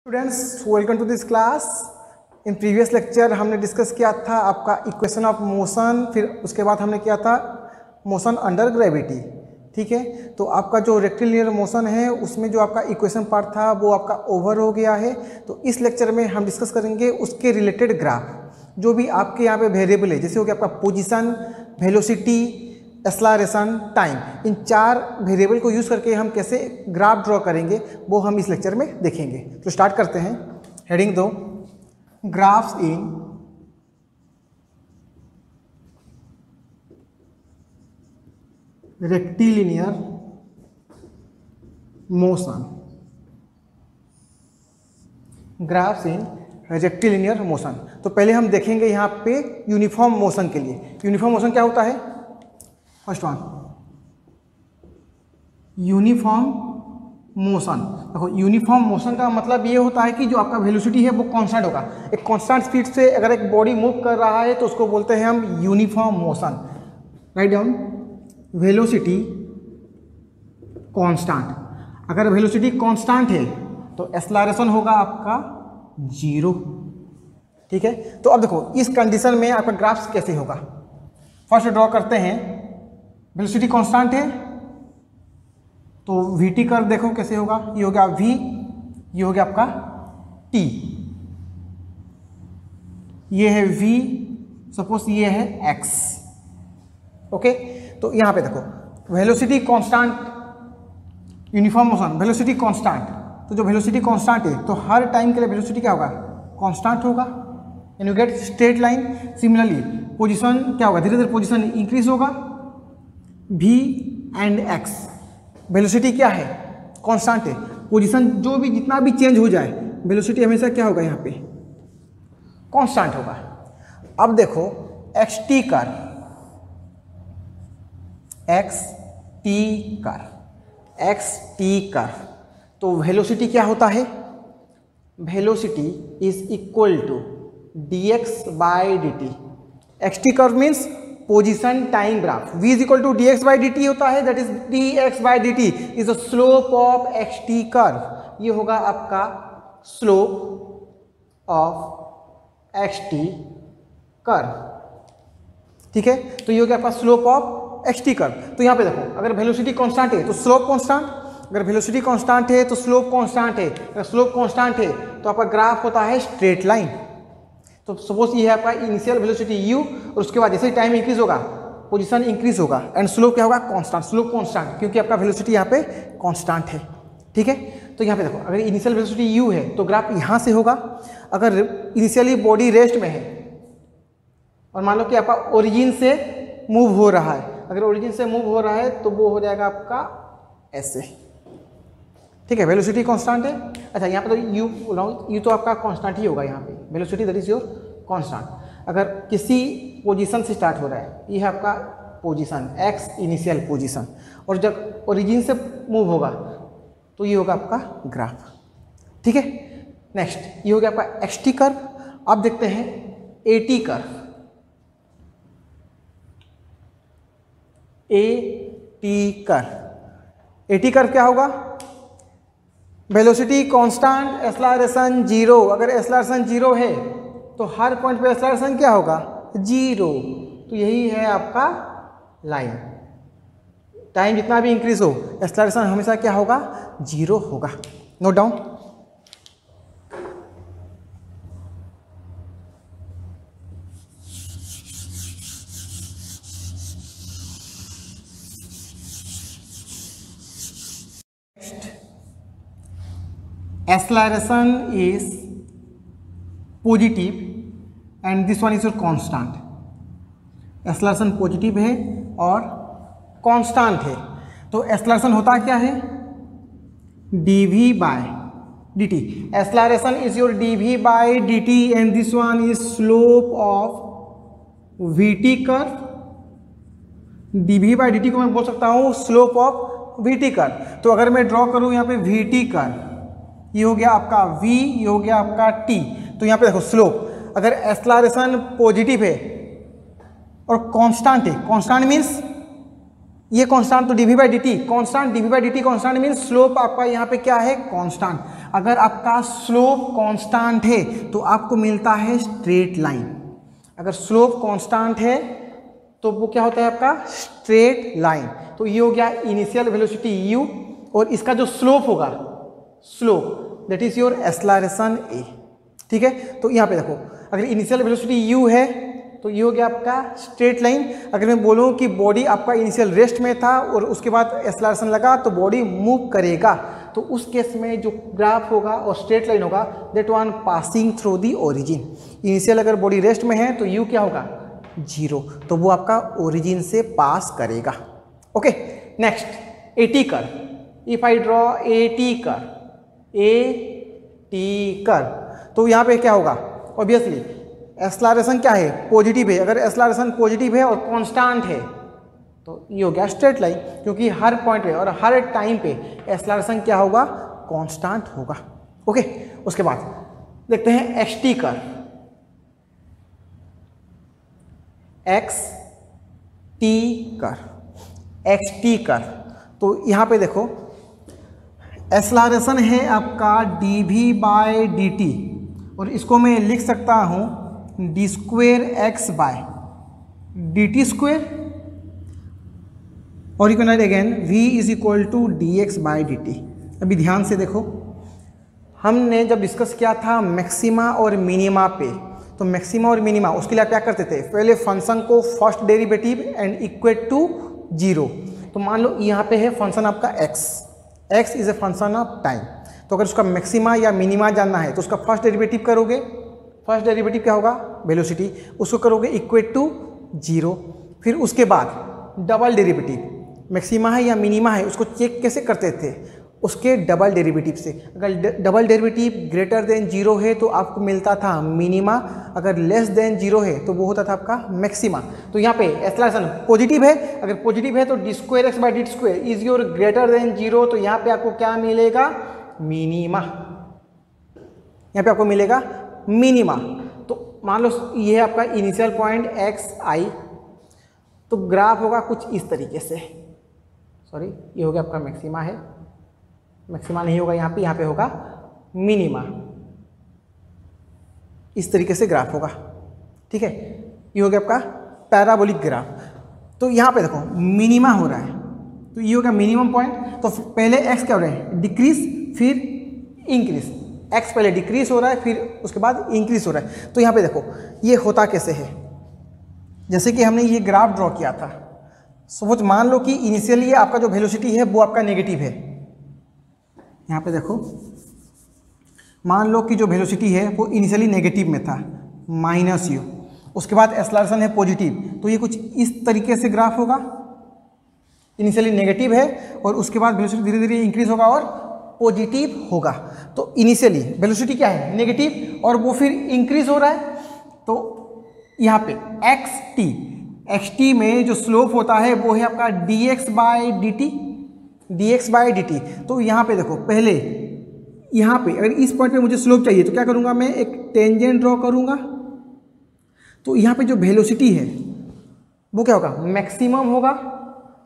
Students, welcome to this class. In previous lecture हमने discuss किया था आपका इक्वेशन ऑफ मोशन, फिर उसके बाद हमने किया था मोशन अंडर ग्रेविटी। ठीक है, तो आपका जो रेक्टिलिनियर मोशन है उसमें जो आपका इक्वेशन पार्ट था वो आपका ओवर हो गया है। तो इस लेक्चर में हम डिस्कस करेंगे उसके रिलेटेड ग्राफ, जो भी आपके यहाँ पे वेरिएबल है, जैसे हो गया आपका पोजीशन, वेलोसिटी, एक्सेलरेशन, टाइम। इन चार वेरिएबल को यूज़ करके हम कैसे ग्राफ ड्रॉ करेंगे वो हम इस लेक्चर में देखेंगे। तो स्टार्ट करते हैं। हेडिंग दो, ग्राफ्स इन रेक्टिलिनियर मोशन। ग्राफ्स इन रेक्टिलिनियर मोशन। तो पहले हम देखेंगे यहाँ पे यूनिफॉर्म मोशन के लिए। यूनिफॉर्म मोशन क्या होता है? First one, uniform motion. देखो, यूनिफॉर्म मोशन का मतलब ये होता है कि जो आपका वेलोसिटी है वो कांस्टेंट होगा। एक कांस्टेंट स्पीड से अगर एक बॉडी मूव कर रहा है तो उसको बोलते हैं हम uniform motion. Write down, velocity constant. अगर वेलोसिटी कांस्टेंट है तो एक्सेलरेशन होगा आपका 0। ठीक है, तो अब देखो इस कंडीशन में आपका ग्राफ कैसे होगा। फर्स्ट ड्रॉ करते हैं। वेलोसिटी कांस्टेंट है तो वीटी कर्व देखो कैसे होगा। ये हो गया v, ये हो गया आपका t, ये है v, सपोज ये है x। ओके, तो यहां पे देखो velocity constant, uniform motion, velocity constant. तो जो वेलोसिटी कांस्टेंट है तो हर टाइम के लिए वेलोसिटी क्या होगा? कांस्टेंट होगा। And you get straight line. Similarly position क्या होगा? धीरे धीरे पोजीशन इंक्रीज होगा। v एंड x, वेलोसिटी क्या है? कांस्टेंट है। पोजीशन जो भी जितना भी चेंज हो जाए वेलोसिटी हमेशा क्या होगा? यहाँ पे कांस्टेंट होगा। अब देखो xt कर्व, xt कर्व, तो वेलोसिटी क्या होता है? Velocity is equal to dx by dt। xt curve means position time graph. v is equal to dx by dt होता है, that is dx by dt is the slope of xt curve. ये होगा आपका slope of xt curve. ठीक है, तो ये हो गया आपका स्लोप ऑफ xt कर्व। तो यहाँ पे देखो, अगर वेलोसिटी कांस्टेंट है तो स्लोप कांस्टेंट, अगर वेलोसिटी कांस्टेंट है तो स्लोप कांस्टेंट है। अगर स्लोप कांस्टेंट है तो आपका ग्राफ होता है स्ट्रेट लाइन। तो सपोज ये है आपका इनिशियल वेलोसिटी u, और उसके बाद जैसे टाइम इंक्रीज होगा पोजीशन इंक्रीज होगा, एंड स्लोप क्या होगा? कांस्टेंट। स्लोप कांस्टेंट क्योंकि आपका वेलोसिटी यहाँ पे कांस्टेंट है। ठीक है, तो यहाँ पे देखो अगर इनिशियल वेलोसिटी u है तो ग्राफ यहाँ से होगा। अगर इनिशियली बॉडी रेस्ट में है और मान लो कि आपका ओरिजिन से मूव हो रहा है, अगर ओरिजिन से मूव हो रहा है तो वो हो जाएगा आपका ऐसे। ठीक है, वेलोसिटी कांस्टेंट है। अच्छा, यहाँ पे तो u बोल रहा हूँ, u तो आपका कांस्टेंट ही होगा। यहाँ पे velocity that is your constant. अगर किसी पोजीशन से स्टार्ट हो रहा है, ये है आपका पोजीशन x, इनिशियल पोजीशन, और जब ओरिजिन से मूव होगा तो ये होगा आपका ग्राफ। ठीक है, नेक्स्ट ये हो गया आपका xt कर्व। अब देखते हैं at कर्व। at कर्व क्या होगा? Velocity constant, acceleration 0। अगर एक्सेलरेशन 0 है तो हर पॉइंट पे एक्सेलरेशन क्या होगा? 0। तो यही है आपका लाइन। टाइम जितना भी इंक्रीज हो एक्सेलरेशन हमेशा क्या होगा? 0 होगा। Note down. acceleration is positive and this one is your constant। Acceleration positive है और कांस्टेंट है। तो एक्सेलरेशन होता क्या है? dv by dt। Acceleration is your dv by dt and this one is slope of vt curve. dv by dt को मैं बोल सकता हूँ स्लोप ऑफ vt कर्व। तो अगर मैं ड्रॉ करूँ यहाँ पे vt कर्व, ये हो गया आपका v, ये हो गया आपका t। तो यहाँ पे देखो स्लोप, अगर एक्सेलरेशन पॉजिटिव है और कांस्टेंट है, कांस्टेंट मीन्स ये कांस्टेंट तो dv by dt constant, dv by dt constant mean slope आपका यहाँ पे क्या है कांस्टेंट। अगर आपका स्लोप कांस्टेंट है तो आपको मिलता है स्ट्रेट लाइन। अगर स्लोप कांस्टेंट है तो वो क्या होता है आपका स्ट्रेट लाइन। तो ये हो गया इनिशियल वेलोसिटी u और इसका जो स्लोप होगा, slope that is your acceleration a। ठीक है, तो यहाँ पे देखो अगर इनिशियल वेलोसिटी u है तो ये हो गया आपका स्ट्रेट लाइन। अगर मैं बोलूँ कि बॉडी आपका इनिशियल रेस्ट में था और उसके बाद एक्सेलरेशन लगा तो बॉडी मूव करेगा, तो उस केस में जो ग्राफ होगा और स्ट्रेट लाइन होगा that one passing through the origin. Initial अगर बॉडी रेस्ट में है तो u क्या होगा 0, तो वो आपका ओरिजिन से पास करेगा। Okay, next AT curve. If I draw AT curve, AT curve, तो यहाँ पे क्या होगा, ऑब्वियसली एक्सेलरेशन क्या है पॉजिटिव है। अगर एक्सेलरेशन पॉजिटिव है और कांस्टेंट है तो ये हो गया स्ट्रेट लाइन, क्योंकि हर पॉइंट पे और हर टाइम पे एक्सेलरेशन क्या होगा कांस्टेंट होगा। ओके, उसके बाद देखते हैं XT curve, XT curve, XT curve. तो यहाँ पे देखो एक्सेलरेशन है आपका dv/dt और इसको मैं लिख सकता हूँ d²x/dt² और you can write again v = dx/dt। अभी ध्यान से देखो, हमने जब डिस्कस किया था मैक्सिमा और मिनिमा पे, तो मैक्सिमा और मिनिमा उसके लिए क्या करते थे, पहले फंक्शन को first derivative and equate to 0। तो मान लो यहाँ पे है फंक्शन आपका x is a function of time, तो अगर उसका मैक्सिमा या मिनिमा जानना है तो उसका फर्स्ट डेरिवेटिव करोगे, फर्स्ट डेरिवेटिव क्या होगा वेलोसिटी, उसको करोगे इक्वेट टू 0। फिर उसके बाद डबल डेरिवेटिव, मैक्सिमा है या मिनिमा है उसको चेक कैसे करते थे, उसके डबल डेरिवेटिव से। अगर डबल डेरिवेटिव ग्रेटर देन 0 है तो आपको मिलता था मिनिमा, अगर लेस देन 0 है तो वो होता था आपका मैक्सिमा। तो यहाँ पे एक्सेलरेशन पॉजिटिव है, अगर पॉजिटिव है तो d²x/dt² is your greater than 0, तो यहाँ पे आपको क्या मिलेगा मिनिमा, यहाँ पे आपको मिलेगा मिनिमा। तो मान लो ये है आपका इनिशियल पॉइंट xi, तो ग्राफ होगा कुछ इस तरीके से, सॉरी ये हो गया आपका मैक्सिमा है, मैक्सिमा नहीं होगा यहाँ पे होगा मिनिमा, इस तरीके से ग्राफ होगा। ठीक है, ये हो गया आपका पैराबोलिक ग्राफ। तो यहाँ पे देखो मिनिमा हो रहा है, तो ये हो गया मिनिमम पॉइंट। तो पहले x क्या हो रहा है डिक्रीज फिर इंक्रीज, x पहले डिक्रीज हो रहा है फिर उसके बाद इंक्रीज हो रहा है। तो यहाँ पे देखो ये होता कैसे है, जैसे कि हमने ये ग्राफ ड्रॉ किया था, सपोज मान लो कि इनिशियली आपका जो वेलोसिटी है वो आपका नेगेटिव है। यहाँ पे देखो मान लो कि जो वेलोसिटी है वो इनिशियली नेगेटिव में था -u, उसके बाद एक्सेलरेशन है पॉजिटिव, तो ये कुछ इस तरीके से ग्राफ होगा। इनिशियली नेगेटिव है और उसके बाद वेलोसिटी धीरे धीरे इंक्रीज होगा और पॉजिटिव होगा। तो इनिशियली वेलोसिटी क्या है नेगेटिव और वो फिर इंक्रीज हो रहा है। तो यहाँ पे XT में जो स्लोप होता है वो है आपका dx/dt। तो यहाँ पे देखो पहले यहाँ पे अगर इस पॉइंट पे मुझे स्लोप चाहिए तो क्या करूँगा, मैं एक टेंजेंट ड्रॉ करूँगा। तो यहाँ पे जो वेलोसिटी है वो क्या होगा मैक्सिमम होगा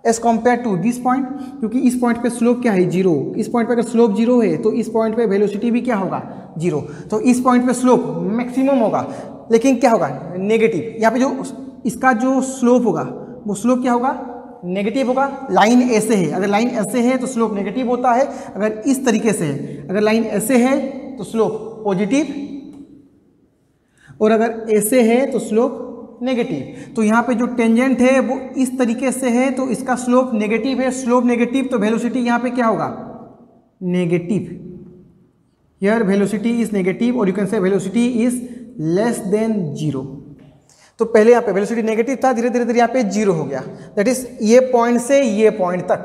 as compare to this point, क्योंकि इस पॉइंट पे स्लोप क्या है 0। इस पॉइंट पे अगर स्लोप 0 है तो इस पॉइंट पे वेलोसिटी भी क्या होगा 0। तो इस पॉइंट पे स्लोप मैक्सिमम होगा, लेकिन क्या होगा नेगेटिव। यहाँ पे जो इसका जो स्लोप होगा वो स्लोप क्या होगा नेगेटिव होगा। लाइन ऐसे है, अगर लाइन ऐसे है तो स्लोप नेगेटिव होता है, अगर इस तरीके से है, अगर लाइन ऐसे है तो स्लोप पॉजिटिव, और अगर ऐसे है तो स्लोप नेगेटिव। तो यहाँ पे जो टेंजेंट है वो इस तरीके से है तो इसका स्लोप नेगेटिव है, स्लोप नेगेटिव तो वेलोसिटी यहाँ पे क्या होगा negative. Here velocity is negative और you can say velocity is less than 0। तो पहले यहाँ पे वेलोसिटी नेगेटिव था, धीरे धीरे यहाँ पे 0 हो गया, दैट इज ये पॉइंट से ये पॉइंट तक।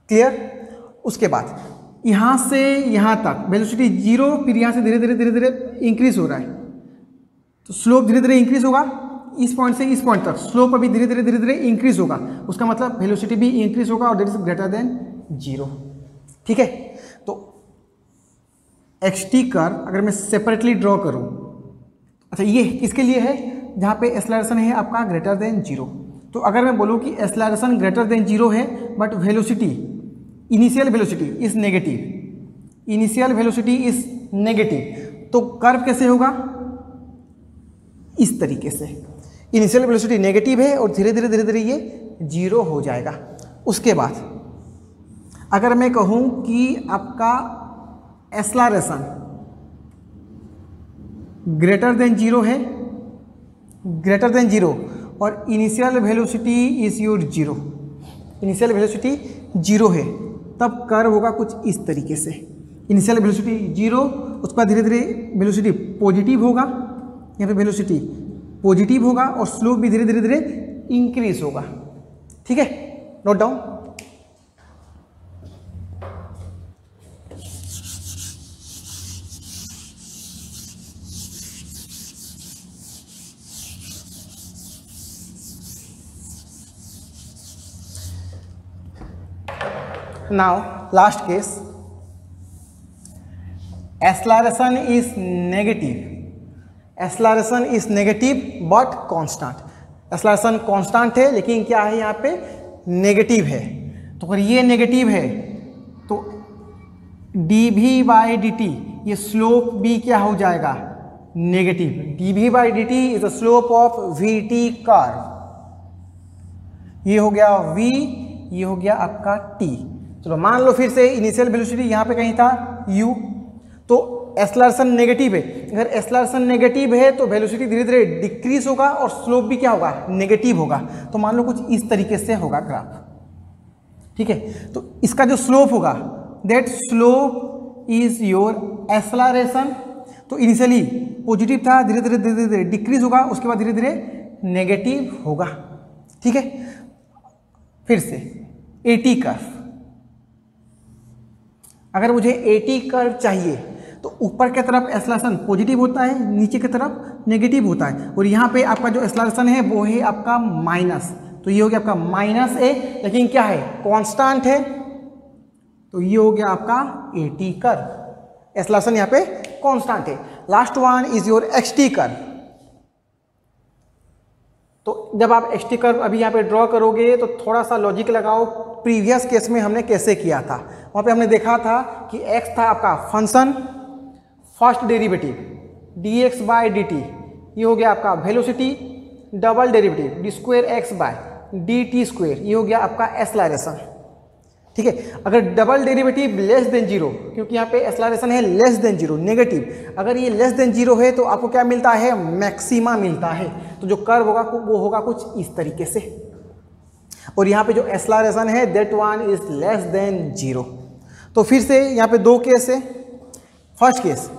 क्लियर। उसके बाद यहाँ से यहाँ तक वेलोसिटी 0, फिर यहाँ से धीरे धीरे इंक्रीज हो रहा है, तो स्लोप धीरे धीरे इंक्रीज होगा। इस पॉइंट से इस पॉइंट तक स्लोप अभी धीरे धीरे इंक्रीज होगा, उसका मतलब वेलोसिटी भी इंक्रीज होगा और दैट इज ग्रेटर देन 0। ठीक है। तो XT कर्व अगर मैं सेपरेटली ड्रॉ करूं, अच्छा ये किसके लिए है जहाँ पे एक्सेलरेशन है आपका ग्रेटर देन 0। तो अगर मैं बोलूँ कि एक्सेलरेशन ग्रेटर देन 0 है but velocity initial velocity is negative, initial velocity is negative, तो कर्व कैसे होगा, इस तरीके से। इनिशियल वेलोसिटी नेगेटिव है और धीरे धीरे धीरे धीरे ये जीरो हो जाएगा। उसके बाद अगर मैं कहूँ कि आपका एक्सेलरेशन ग्रेटर देन जीरो है, ग्रेटर देन जीरो, और initial velocity is your zero, initial velocity zero है, तब कर्व होगा कुछ इस तरीके से। इनिशियल वेलोसिटी जीरो, उसके बाद धीरे धीरे वेलोसिटी पॉजिटिव होगा, यहाँ पे वेलोसिटी पॉजिटिव होगा और स्लोप भी धीरे धीरे धीरे इंक्रीज होगा। ठीक है, note down. Now last case, acceleration is negative, acceleration is negative but constant, acceleration constant है लेकिन क्या है यहाँ पे नेगेटिव है। तो अगर ये नेगेटिव है तो dv/dt ये स्लोप भी क्या हो जाएगा, negative. dv/dt is the slope of vt curve, ये हो गया v, ये हो गया आपका t। चलो मान लो फिर से इनिशियल वेलोसिटी यहाँ पे कहीं था u, तो एक्सेलरेशन नेगेटिव है। अगर एक्सेलरेशन नेगेटिव है तो वेलोसिटी धीरे धीरे डिक्रीज होगा और स्लोप भी क्या होगा, नेगेटिव होगा। तो मान लो कुछ इस तरीके से होगा ग्राफ। ठीक है, तो इसका जो स्लोप होगा that slope is your acceleration. तो इनिशियली पॉजिटिव था, धीरे धीरे धीरे धीरे डिक्रीज होगा, उसके बाद धीरे धीरे नेगेटिव होगा। ठीक है, फिर से एटी कर्व, अगर मुझे एटी कर्व चाहिए तो ऊपर की तरफ एक्सेलरेशन पॉजिटिव होता है, नीचे की तरफ नेगेटिव होता है, और यहाँ पे आपका जो एक्सेलरेशन है वो है आपका माइनस, तो ये हो गया आपका माइनस ए, लेकिन क्या है, कांस्टेंट है, तो ये हो गया आपका एटी कर्व। एक्सेलरेशन यहाँ पे कांस्टेंट है। Last one is your x t curve. तो जब आप एक्सटी कर्व अभी यहाँ पे ड्रॉ करोगे तो थोड़ा सा लॉजिक लगाओ। प्रीवियस केस में हमने कैसे किया था, वहाँ पे हमने देखा था कि x था आपका फंक्शन, फर्स्ट डेरिवेटिव dx/dt, ये हो गया आपका वेलोसिटी, डबल डेरिवेटिव d²x/dt², ये हो गया आपका एक्सेलरेशन। ठीक है, अगर double derivative less than zero, क्योंकि यहाँ पे एक्सेलरेशन है लेस देन जीरो, नेगेटिव, अगर ये लेस देन जीरो है तो आपको क्या मिलता है, मैक्सिमा मिलता है। तो जो कर्व होगा वो होगा कुछ इस तरीके से, और यहाँ पे जो एक्सेलरेशन है that one is less than zero. तो फिर से यहाँ पे दो केस है। फर्स्ट केस,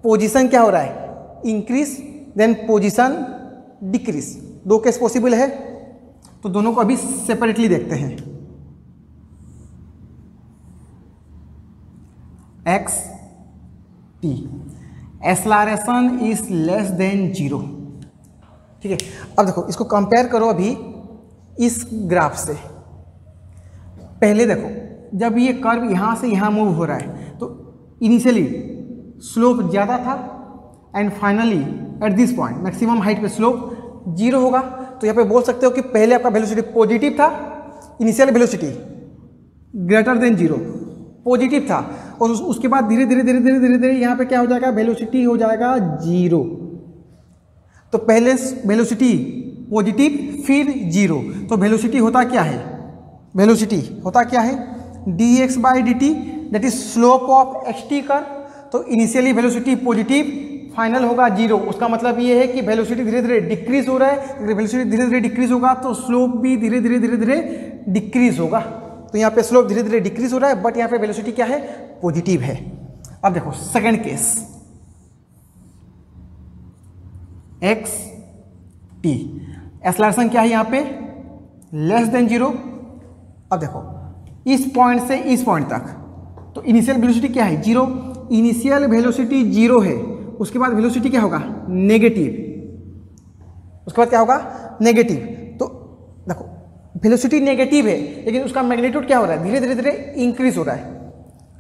पोजीशन क्या हो रहा है, इंक्रीज, देन पोजीशन डिक्रीज, दो केस पॉसिबल है। तो दोनों को अभी सेपरेटली देखते हैं। X T, acceleration is less than zero. ठीक है, अब देखो इसको कंपेयर करो अभी इस ग्राफ से। पहले देखो जब ये कर्व यहाँ से यहाँ मूव हो रहा है तो इनिशियली स्लोप ज़्यादा था and finally at this point maximum height पे स्लोप जीरो होगा। तो यहाँ पे बोल सकते हो कि पहले आपका वेलोसिटी पॉजिटिव था, initial velocity greater than zero positive था, और उसके बाद धीरे धीरे धीरे धीरे धीरे धीरे यहाँ पे क्या हो जाएगा, वेलोसिटी हो जाएगा जीरो। तो पहले वेलोसिटी पॉजिटिव फिर जीरो, तो वेलोसिटी होता क्या है, वेलोसिटी होता क्या है, dx/dt that is slope of x t curve. तो इनिशियली वेलोसिटी पॉजिटिव, फाइनल होगा जीरो। उसका मतलब ये है कि वेलोसिटी धीरे धीरे डिक्रीज हो रहा है। अगर वेलोसिटी धीरे धीरे डिक्रीज होगा तो स्लोप भी धीरे धीरे धीरे धीरे डिक्रीज होगा। तो यहाँ पे स्लोप धीरे धीरे डिक्रीज हो रहा है, बट यहाँ पे वेलोसिटी क्या है, पॉजिटिव है। अब देखो second case, x T, acceleration क्या है यहाँ पे, लेस देन जीरो। अब देखो इस पॉइंट से इस पॉइंट तक, तो इनिशियल वेलोसिटी क्या है, जीरो। इनिशियल वेलोसिटी जीरो है, उसके बाद वेलोसिटी क्या होगा, नेगेटिव, उसके बाद क्या होगा, नेगेटिव। तो देखो वेलोसिटी नेगेटिव है लेकिन उसका मैग्नीट्यूड क्या हो रहा है, धीरे धीरे धीरे इंक्रीज हो रहा है।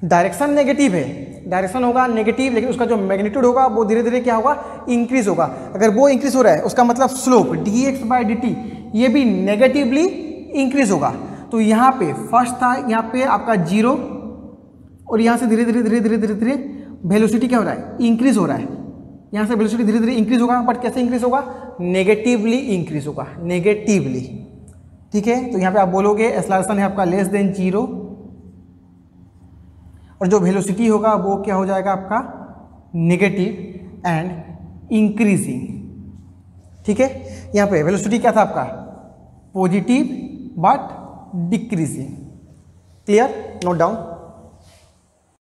डायरेक्शन नेगेटिव है, डायरेक्शन होगा नेगेटिव, लेकिन उसका जो मैग्नीट्यूड होगा वो धीरे धीरे क्या होगा, इंक्रीज होगा। अगर वो इंक्रीज हो रहा है उसका मतलब स्लोप dx/dt ये भी नेगेटिवली इंक्रीज होगा। तो यहाँ पे फर्स्ट था यहाँ पे आपका जीरो, और यहाँ से धीरे धीरे धीरे धीरे धीरे धीरे वेलोसिटी क्या हो रहा है, इंक्रीज हो रहा है। यहाँ से वेलोसिटी धीरे धीरे इंक्रीज होगा, बट कैसे इंक्रीज होगा, नेगेटिवली इंक्रीज होगा, नेगेटिवली। ठीक है, तो यहाँ पे आप बोलोगे एक्सेलरेशन है आपका लेस देन 0, और जो वेलोसिटी होगा वो क्या हो जाएगा आपका नेगेटिव एंड इंक्रीजिंग। ठीक है, यहाँ पे वेलोसिटी क्या था आपका positive but decreasing. Clear, note down.